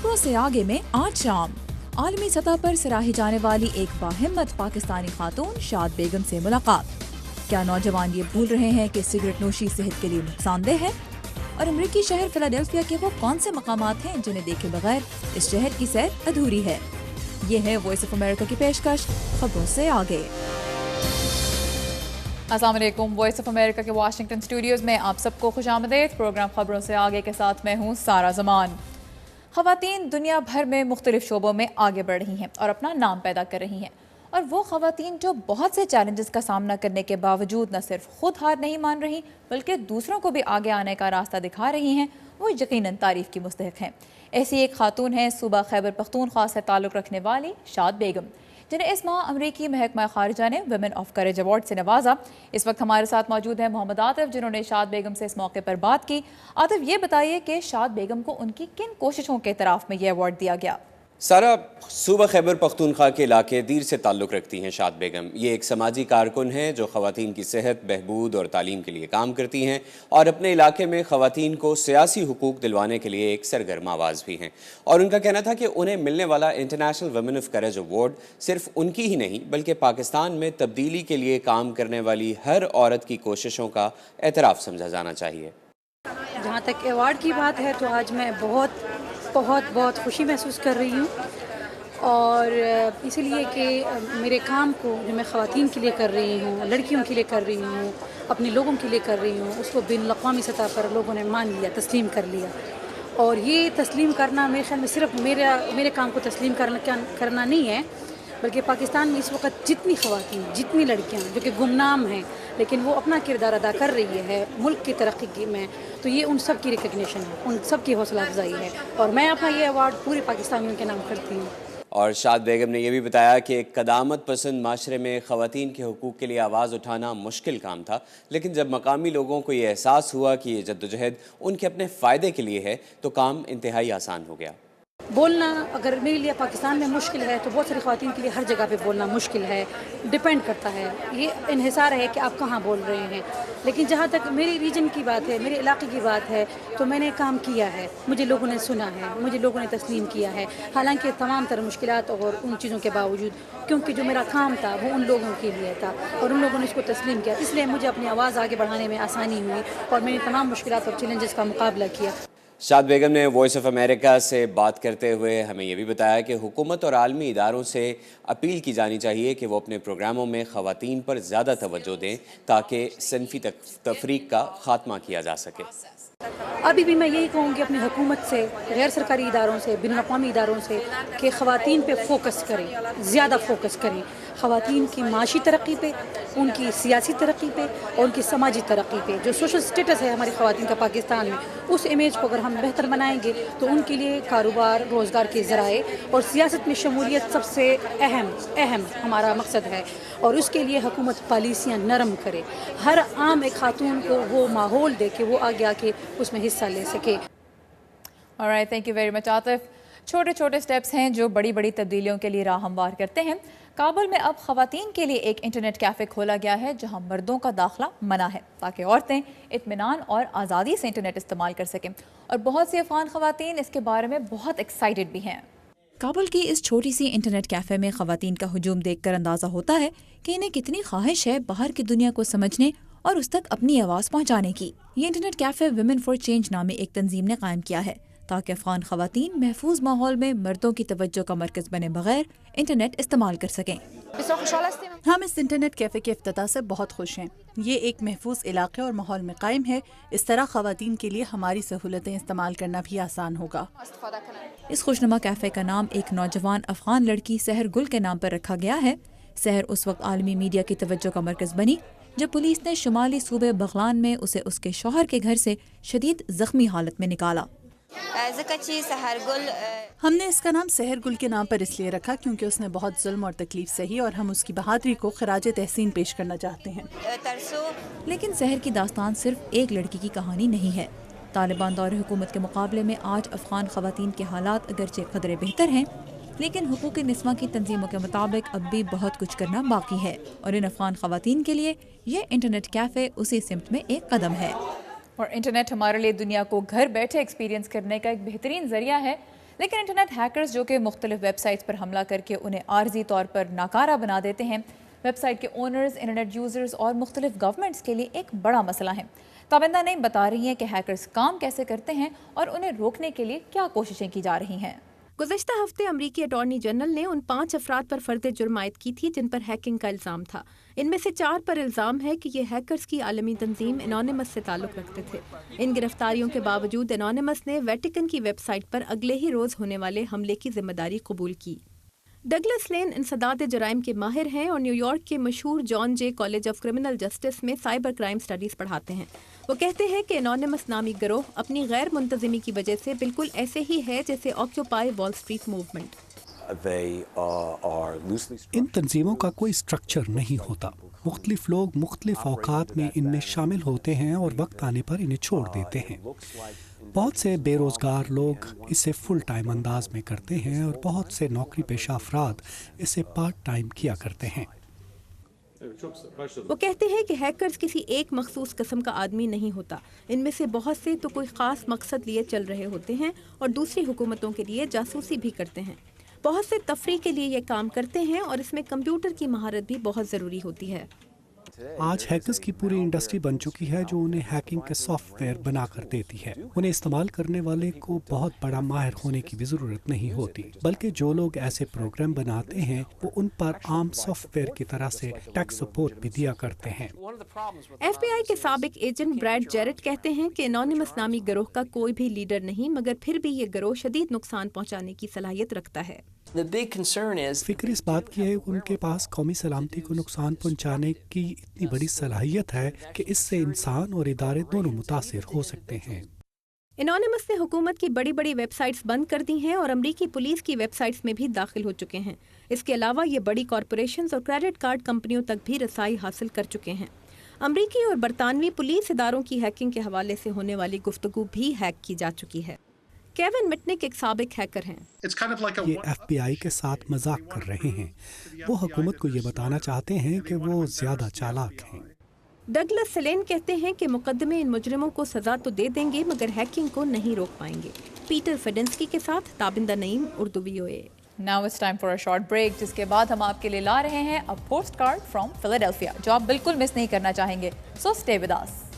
खबरों से आगे में आज शाम आलमी सतह पर सराही जाने वाली एक बाहिम्मत पाकिस्तानी खातून शाद बेगम से मुलाकात। क्या नौजवान ये भूल रहे हैं कि सिगरेट नोशी सेहत के लिए नुकसानदेह है? और अमरीकी शहर फिलाडेल्फिया के वो कौन से मकामात हैं जिन्हें देखे बगैर इस शहर की सैर अधूरी है? ये है वॉइस ऑफ अमेरिका की पेशकश खबरों से आगे। अस्सलाम वालेकुम। वॉइस ऑफ अमेरिका के वाशिंगटन स्टूडियोज में आप सबको खुशामदीद। प्रोग्राम खबरों से आगे के साथ मैं हूँ सारा जमान। ख़वातीन दुनिया भर में मुख्तलिफ शोबों में आगे बढ़ रही हैं और अपना नाम पैदा कर रही हैं, और वो ख़वातीन जो बहुत से चैलेंजेस का सामना करने के बावजूद न सिर्फ खुद हार नहीं मान रही बल्कि दूसरों को भी आगे आने का रास्ता दिखा रही हैं, वो यकीनन तारीफ़ की मुस्तहिक़ हैं। ऐसी एक खातून है सूबा खैबर पख्तूनख्वा से ताल्लुक़ रखने वाली शाद बेगम, जिन्हें इस माह अमरीकी महकमा खारिजा ने वुमेन ऑफ करेज अवार्ड से नवाजा। इस वक्त हमारे साथ मौजूद हैं मोहम्मद आतिफ, जिन्होंने शाद बेगम से इस मौके पर बात की। आतिफ, ये बताइए कि शाद बेगम को उनकी किन कोशिशों के इतराफ़ में ये अवार्ड दिया गया? सारा सूबा खैबर पख्तूनख्वा के इलाके दीर से ताल्लुक़ रखती हैं शाद बेगम। ये एक समाजी कारकुन हैं जो ख़वातीन की सेहत, बहबूद और तालीम के लिए काम करती हैं और अपने इलाके में ख़वातीन को सियासी हुकूक दिलवाने के लिए एक सरगर्म आवाज़ भी हैं। और उनका कहना था कि उन्हें मिलने वाला international women of courage award सिर्फ उनकी ही नहीं बल्कि पाकिस्तान में तब्दीली के लिए काम करने वाली हर औरत की कोशिशों का एतराफ़ समझा जाना चाहिए। जहाँ तक अवार्ड की बात है तो आज मैं बहुत खुशी महसूस कर रही हूँ, और इसीलिए कि मेरे काम को जो मैं ख़वातीन के लिए कर रही हूँ, लड़कियों के लिए कर रही हूँ, अपने लोगों के लिए कर रही हूँ, उसको बिन अक़वामी सतह पर लोगों ने मान लिया, तस्लीम कर लिया। और ये तस्लीम करना मेरे ख्याल में सिर्फ मेरे काम को तस्लीम करना नहीं है, बल्कि पाकिस्तान में इस वक्त जितनी ख़वातीन, जितनी लड़कियाँ जो कि गुमनाम हैं लेकिन वो अपना किरदार अदा कर रही है मुल्क की तरक्की में, तो ये उन सब की रिकग्निशन है, उन सब की हौसला अफजाई है, और मैं अपना ये अवार्ड पूरे पाकिस्तानियों के नाम करती हूँ। और शाद बेगम ने यह भी बताया कि एक क़दामत पसंद माशरे में ख़वातीन के हुकूक़ के लिए आवाज़ उठाना मुश्किल काम था, लेकिन जब मकामी लोगों को ये एहसास हुआ कि ये जद्दोजहद उनके अपने फ़ायदे के लिए है तो काम इंतहाई आसान हो गया। बोलना अगर मेरे लिए पाकिस्तान में मुश्किल है तो बहुत सारी ख़वातीन के लिए हर जगह पे बोलना मुश्किल है, डिपेंड करता है, ये इन्हिसार है कि आप कहाँ बोल रहे हैं। लेकिन जहाँ तक मेरी रीजन की बात है, मेरे इलाके की बात है, तो मैंने काम किया है, मुझे लोगों ने सुना है, मुझे लोगों ने तस्लीम किया है, हालांकि तमाम तरह मुश्किलात और उन चीज़ों के बावजूद, क्योंकि जो मेरा काम था वो उन लोगों के लिए था और उन लोगों ने इसको तस्लीम किया, इसलिए मुझे अपनी आवाज़ आगे बढ़ाने में आसानी हुई और मैंने तमाम मुश्किलात और चैलेंजेस का मुकाबला किया। शाद बेगम ने वॉइस ऑफ अमेरिका से बात करते हुए हमें यह भी बताया कि हुकूमत और आलमी इदारों से अपील की जानी चाहिए कि वो अपने प्रोग्रामों में ख़वातीन पर ज़्यादा तवज्जो दें ताकि सिनफी तफरीक का ख़ात्मा किया जा सके। अभी भी मैं यही कहूँगी अपनी हुकूमत से, गैर सरकारी इदारों से, बिन अक़वामी इदारों से कि ख़वातीन पे फोकस करें, ज़्यादा फोकस करें, ख़वातीन की माशी तरक्की पे, उनकी सियासी तरक्की पे और उनकी समाजी तरक्की पे। जो सोशल स्टेटस है हमारी ख़वातीन का पाकिस्तान में, उस इमेज को अगर हम बेहतर बनाएंगे तो उनके लिए कारोबार, रोज़गार के ज़राए और सियासत में शमूलियत सबसे अहम हमारा मकसद है, और उसके लिए हुकूमत पॉलिसियाँ नरम करे, हर आम एक खातून को वो माहौल दे कि वो आगे आके उसमें हिस्सा ले सके। Alright, thank you very much Atif. छोटे छोटे स्टेप्स हैं जो बड़ी बड़ी तब्दीलियों के लिए राह हमवार करते हैं। काबुल में अब ख़वातीन के लिए एक इंटरनेट कैफ़े खोला गया है जहां मर्दों का दाखिला मना है, ताकि औरतें इत्मीनान और आज़ादी से इंटरनेट इस्तेमाल कर सकें, और बहुत सी अफ़गान ख़वातीन इसके बारे में बहुत एक्साइटेड भी हैं। काबुल की इस छोटी सी इंटरनेट कैफ़े में ख़वातीन का हुजूम देखकर अंदाज़ा होता है कि इन्हें कितनी ख्वाहिश है बाहर की दुनिया को समझने और उस तक अपनी आवाज़ पहुँचाने की। ये internet cafe women for change नामी एक तंजीम ने कायम किया है ताकि अफ़गान ख़वातीन महफूज माहौल में मर्दों की तवज्जो का मरकज़ बने बगैर इंटरनेट इस्तेमाल कर सकें। हम इस इंटरनेट कैफ़े के इफ्तिताह से बहुत खुश हैं। ये एक महफूज इलाके और माहौल में कायम है। इस तरह ख़वातीन के लिए हमारी सहूलतें इस्तेमाल करना भी आसान होगा। इस खुशनुमा कैफ़े का नाम एक नौजवान अफ़गान लड़की सहर गुल के नाम पर रखा गया है। सहर उस वक्त आलमी मीडिया की तवज्जो का मरकज़ बनी जब पुलिस ने शुमाली सूबे बगलान में उसे उसके शौहर के घर से शदीद ज़ख्मी हालत में निकाला। हमने इसका नाम सहर गुल के नाम पर इसलिए रखा क्योंकि उसने बहुत जुल्म और तकलीफ सही और हम उसकी बहादुरी को खराजे तहसीन पेश करना चाहते हैं। लेकिन सहर की दास्तान सिर्फ एक लड़की की कहानी नहीं है। तालिबान दौर हुकूमत के मुकाबले में आज अफ़गान ख़वातीन के हालात अगरचे क़दरे बेहतर हैं, लेकिन हुकूक निस्वा की तंजीमों के मुताबिक अब भी बहुत कुछ करना बाकी है, और इन अफ़गान ख़वातीन के लिए ये इंटरनेट कैफ़े उसी सिमत में एक कदम है। और इंटरनेट हमारे लिए दुनिया को घर बैठे एक्सपीरियंस करने का एक बेहतरीन ज़रिया है, لیکن انٹرنیٹ ہیکرز جو کہ مختلف ویب سائٹس پر حملہ کر کے انہیں عارضی طور پر ناکارہ بنا دیتے ہیں، ویب سائٹ کے اونرز، انٹرنیٹ یوزرز اور مختلف گورنمنٹس کے لیے ایک بڑا مسئلہ ہے۔ تابندہ نعیم بتا رہی ہیں کہ ہیکرز کام کیسے کرتے ہیں اور انہیں روکنے کے لیے کیا کوششیں کی جا رہی ہیں۔ گزشتہ ہفتے امریکی اٹارنی جنرل نے ان 5 افراد پر فرد جرم عائد کی تھی جن پر ہیکنگ کا الزام تھا۔ ان میں سے 4 پر الزام ہے کہ یہ ہیکرز کی عالمی تنظیم انونیمس سے تعلق رکھتے تھے۔ ان گرفتاریوں کے باوجود انونیمس نے ویٹیکن کی ویب سائٹ پر اگلے ہی روز ہونے والے حملے کی ذمہ داری قبول کی۔ ڈگلس لین انسداد جرائم کے ماہر ہیں اور نیو یارک کے مشہور جان جے کالج آف کرمنل جسٹس میں سائبر کرائم سٹڈیز پڑھاتے ہیں۔ وہ کہتے ہیں کہ انونیمس نامی گروہ اپنی غیر منتظمی کی وجہ سے بالکل ایسے ہی ہے جیسے آکیوپائی وال اسٹریٹ موومنٹ۔ ان تنظیموں کا کوئی اسٹرکچر نہیں ہوتا۔ مختلف لوگ مختلف اوقات میں ان میں شامل ہوتے ہیں اور وقت آنے پر انہیں چھوڑ دیتے ہیں۔ بہت سے بے روزگار لوگ اسے فل ٹائم انداز میں کرتے ہیں اور بہت سے نوکری پیشہ افراد اسے پارٹ ٹائم کیا کرتے ہیں۔ وہ کہتے ہیں کہ ہیکرز کسی ایک مخصوص قسم کا آدمی نہیں ہوتا، ان میں سے بہت سے تو کوئی خاص مقصد لیے چل رہے ہوتے ہیں اور دوسری حکومتوں کے لیے جاسوسی بھی کرتے ہیں۔ بہت سے تفریح کے لیے یہ کام کرتے ہیں اور اس میں کمپیوٹر کی مہارت بھی بہت ضروری ہوتی ہے۔ آج ہیکرز کی پوری انڈسٹری بن چکی ہے جو انہیں ہیکنگ کے سافٹ ویئر بنا کر دیتی ہے۔ انہیں استعمال کرنے والے کو بہت بڑا ماہر ہونے کی بھی ضرورت نہیں ہوتی، بلکہ جو لوگ ایسے پروگرام بناتے ہیں وہ ان پر عام سافٹ ویئر کی طرح سے ٹیک سپورٹ بھی دیا کرتے ہیں۔ ایف بی آئی کے سابق ایجنٹ بریڈ جیرٹ کہتے ہیں کہ انونیمس نامی گروہ کا کوئی بھی لیڈر نہیں، مگر پھر بھی یہ گروہ شدید نقصان پہنچانے کی صلاحیت رکھتا ہے۔ فکر اس بات کی ہے کہ ان کے پاس قومی سلامتی کو نقصان پہنچانے کی اتنی بڑی صلاحیت ہے کہ اس سے انسان اور ادارے دونوں متاثر ہو سکتے ہیں۔ انونیمس نے حکومت کی بڑی بڑی ویب سائٹس بند کر دی ہیں اور امریکی پولیس کی ویب سائٹس میں بھی داخل ہو چکے ہیں۔ اس کے علاوہ یہ بڑی کارپوریشنز اور کریڈٹ کارڈ کمپنیوں تک بھی رسائی حاصل کر چکے ہیں۔ امریکی اور برطانوی پولیس اداروں کی ہیکنگ کے حوالے سے ہونے والی گفتگو بھی ہیک کی جا چکی ہے۔ کیون مٹنک ایک سابق ہیکر ہیں۔ یہ ایف بی آئی کے ساتھ مذاق کر رہے ہیں۔ وہ حکومت کو یہ بتانا چاہتے ہیں کہ وہ زیادہ چالاک ہیں۔ ڈگلس سلین کہتے ہیں کہ مقدمے ان مجرموں کو سزا تو دے دیں گے مگر ہیکنگ کو نہیں روک پائیں گے۔ پیٹر فیڈنسکی کے ساتھ تابندہ نعیم، Urdu VOA۔ Now it's time for a short break جس کے بعد ہم آپ کے لیے لا رہے ہیں a postcard from Philadelphia جو آپ بالکل مس نہیں کرنا چاہیں گے. So stay with us.